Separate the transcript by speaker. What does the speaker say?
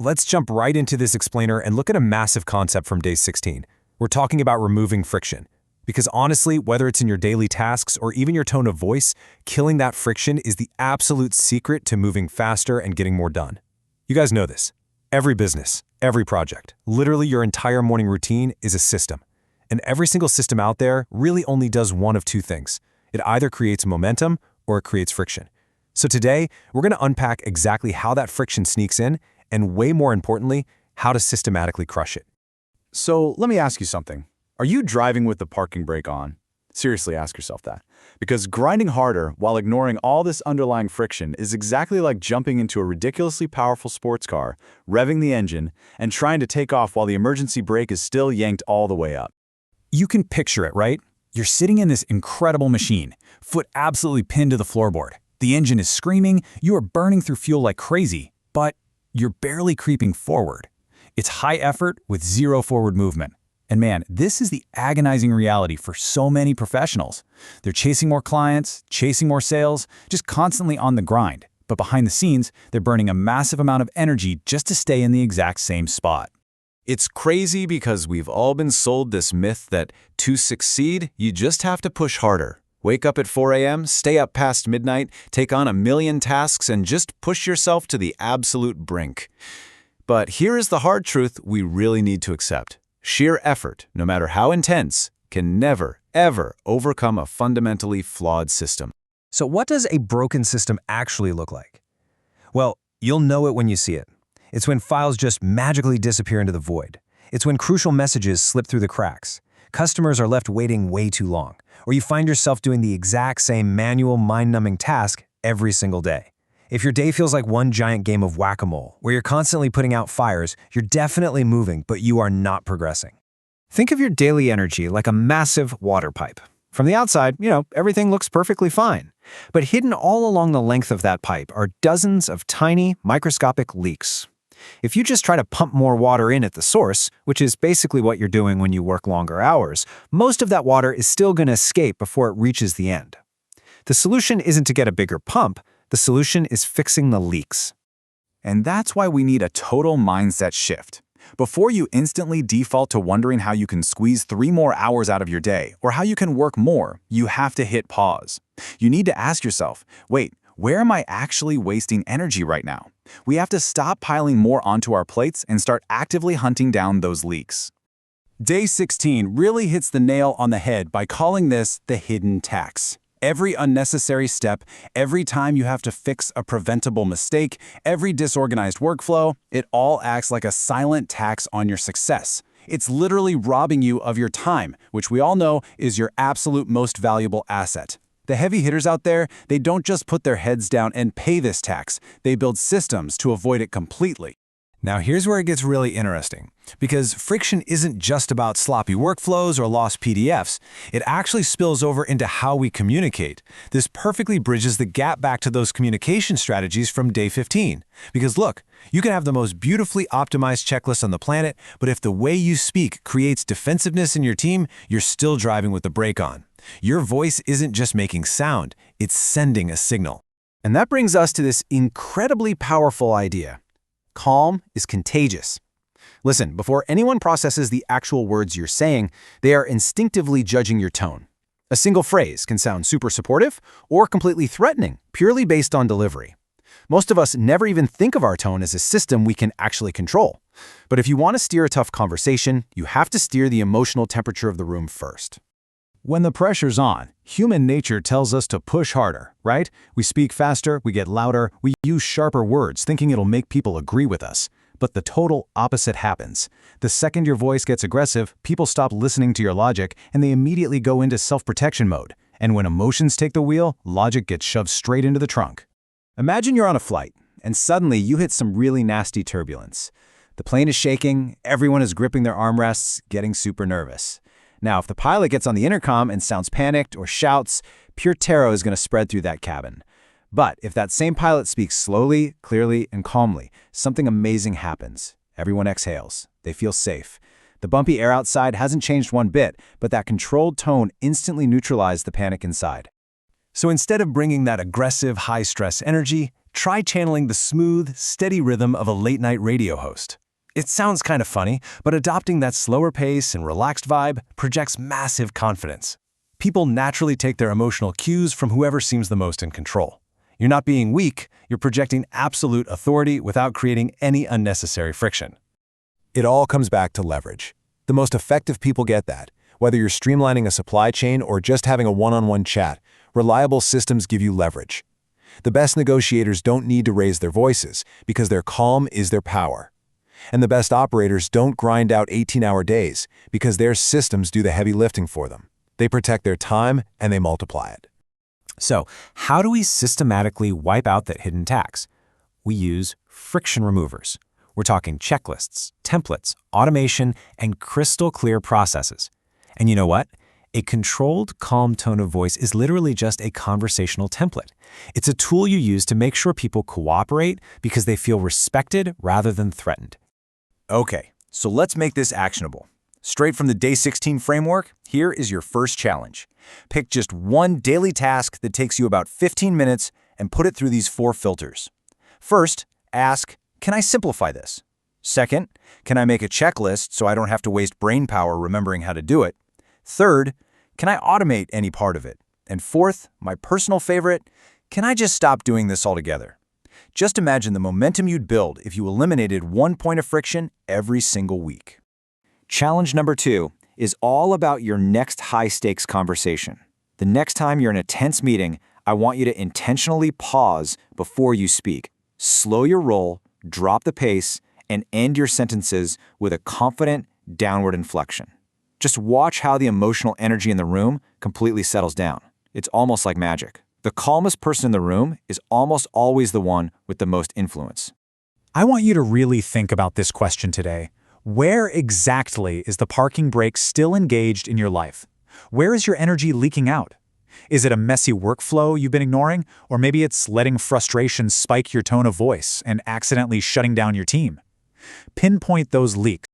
Speaker 1: Let's jump right into this explainer and look at a massive concept from day 16. We're talking about removing friction. Because honestly, whether it's in your daily tasks or even your tone of voice, killing that friction is the absolute secret to moving faster and getting more done. You guys know this. Every business, every project, literally your entire morning routine is a system. And every single system out there really only does one of two things. It either creates momentum or it creates friction. So today, we're going to unpack exactly how that friction sneaks in and, way more importantly, how to systematically crush it.
Speaker 2: So let me ask you something. Are you driving with the parking brake on? Seriously, ask yourself that. Because grinding harder while ignoring all this underlying friction is exactly like jumping into a ridiculously powerful sports car, revving the engine, and trying to take off while the emergency brake is still yanked all the way up.
Speaker 3: You can picture it, right? You're sitting in this incredible machine, foot absolutely pinned to the floorboard. The engine is screaming, you are burning through fuel like crazy, but you're barely creeping forward. It's high effort with zero forward movement. And man, this is the agonizing reality for so many professionals. They're chasing more clients, chasing more sales, just constantly on the grind. But behind the scenes, they're burning a massive amount of energy just to stay in the exact same spot.
Speaker 4: It's crazy because we've all been sold this myth that to succeed, you just have to push harder. Wake up at 4 a.m., stay up past midnight, take on 1,000,000 tasks, and just push yourself to the absolute brink. But here is the hard truth we really need to accept. Sheer effort, no matter how intense, can never, ever overcome a fundamentally flawed system.
Speaker 1: So what does a broken system actually look like? Well, you'll know it when you see it. It's when files just magically disappear into the void. It's when crucial messages slip through the cracks. Customers are left waiting way too long, or you find yourself doing the exact same manual, mind-numbing task every single day. If your day feels like one giant game of whack-a-mole, where you're constantly putting out fires, you're definitely moving, but you are not progressing. Think of your daily energy like a massive water pipe. From the outside, everything looks perfectly fine. But hidden all along the length of that pipe are dozens of tiny, microscopic leaks. If you just try to pump more water in at the source, which is basically what you're doing when you work longer hours, most of that water is still going to escape before it reaches the end. The solution isn't to get a bigger pump. The solution is fixing the leaks.
Speaker 2: And that's why we need a total mindset shift. Before you instantly default to wondering how you can squeeze 3 more hours out of your day or how you can work more, you have to hit pause. You need to ask yourself, wait, where am I actually wasting energy right now? We have to stop piling more onto our plates and start actively hunting down those leaks. Day 16 really hits the nail on the head by calling this the hidden tax. Every unnecessary step, every time you have to fix a preventable mistake, every disorganized workflow, it all acts like a silent tax on your success. It's literally robbing you of your time, which we all know is your absolute most valuable asset. The heavy hitters out there, they don't just put their heads down and pay this tax. They build systems to avoid it completely.
Speaker 1: Now here's where it gets really interesting, because friction isn't just about sloppy workflows or lost PDFs. It actually spills over into how we communicate. This perfectly bridges the gap back to those communication strategies from day 15. Because look, you can have the most beautifully optimized checklist on the planet, but if the way you speak creates defensiveness in your team, you're still driving with the brake on. Your voice isn't just making sound, it's sending a signal. And that brings us to this incredibly powerful idea. Calm is contagious. Listen, before anyone processes the actual words you're saying, they are instinctively judging your tone. A single phrase can sound super supportive or completely threatening, purely based on delivery. Most of us never even think of our tone as a system we can actually control. But if you want to steer a tough conversation, you have to steer the emotional temperature of the room first.
Speaker 2: When the pressure's on, human nature tells us to push harder, right? We speak faster, we get louder, we use sharper words thinking it'll make people agree with us. But the total opposite happens. The second your voice gets aggressive, people stop listening to your logic and they immediately go into self-protection mode. And when emotions take the wheel, logic gets shoved straight into the trunk. Imagine you're on a flight and suddenly you hit some really nasty turbulence. The plane is shaking, everyone is gripping their armrests, getting super nervous. Now, if the pilot gets on the intercom and sounds panicked or shouts, pure terror is going to spread through that cabin. But if that same pilot speaks slowly, clearly, and calmly, something amazing happens. Everyone exhales. They feel safe. The bumpy air outside hasn't changed one bit, but that controlled tone instantly neutralized the panic inside.
Speaker 1: So instead of bringing that aggressive, high-stress energy, try channeling the smooth, steady rhythm of a late-night radio host. It sounds kind of funny, but adopting that slower pace and relaxed vibe projects massive confidence. People naturally take their emotional cues from whoever seems the most in control. You're not being weak, you're projecting absolute authority without creating any unnecessary friction. It all comes back to leverage. The most effective people get that. Whether you're streamlining a supply chain or just having a one-on-one chat, reliable systems give you leverage. The best negotiators don't need to raise their voices because their calm is their power. And the best operators don't grind out 18-hour days because their systems do the heavy lifting for them. They protect their time and they multiply it.
Speaker 3: So, how do we systematically wipe out that hidden tax? We use friction removers. We're talking checklists, templates, automation, and crystal clear processes. And you know what? A controlled, calm tone of voice is literally just a conversational template. It's a tool you use to make sure people cooperate because they feel respected rather than threatened.
Speaker 2: Okay, so let's make this actionable. Straight from the Day 16 framework, here is your first challenge. Pick just one daily task that takes you about 15 minutes and put it through these 4 filters. First, ask, can I simplify this? Second, can I make a checklist so I don't have to waste brain power remembering how to do it? Third, can I automate any part of it? And fourth, my personal favorite, can I just stop doing this altogether? Just imagine the momentum you'd build if you eliminated 1 point of friction every single week. Challenge number 2 is all about your next high-stakes conversation. The next time you're in a tense meeting, I want you to intentionally pause before you speak. Slow your roll, drop the pace, and end your sentences with a confident downward inflection. Just watch how the emotional energy in the room completely settles down. It's almost like magic. The calmest person in the room is almost always the one with the most influence.
Speaker 3: I want you to really think about this question today. Where exactly is the parking brake still engaged in your life? Where is your energy leaking out? Is it a messy workflow you've been ignoring? Or maybe it's letting frustration spike your tone of voice and accidentally shutting down your team? Pinpoint those leaks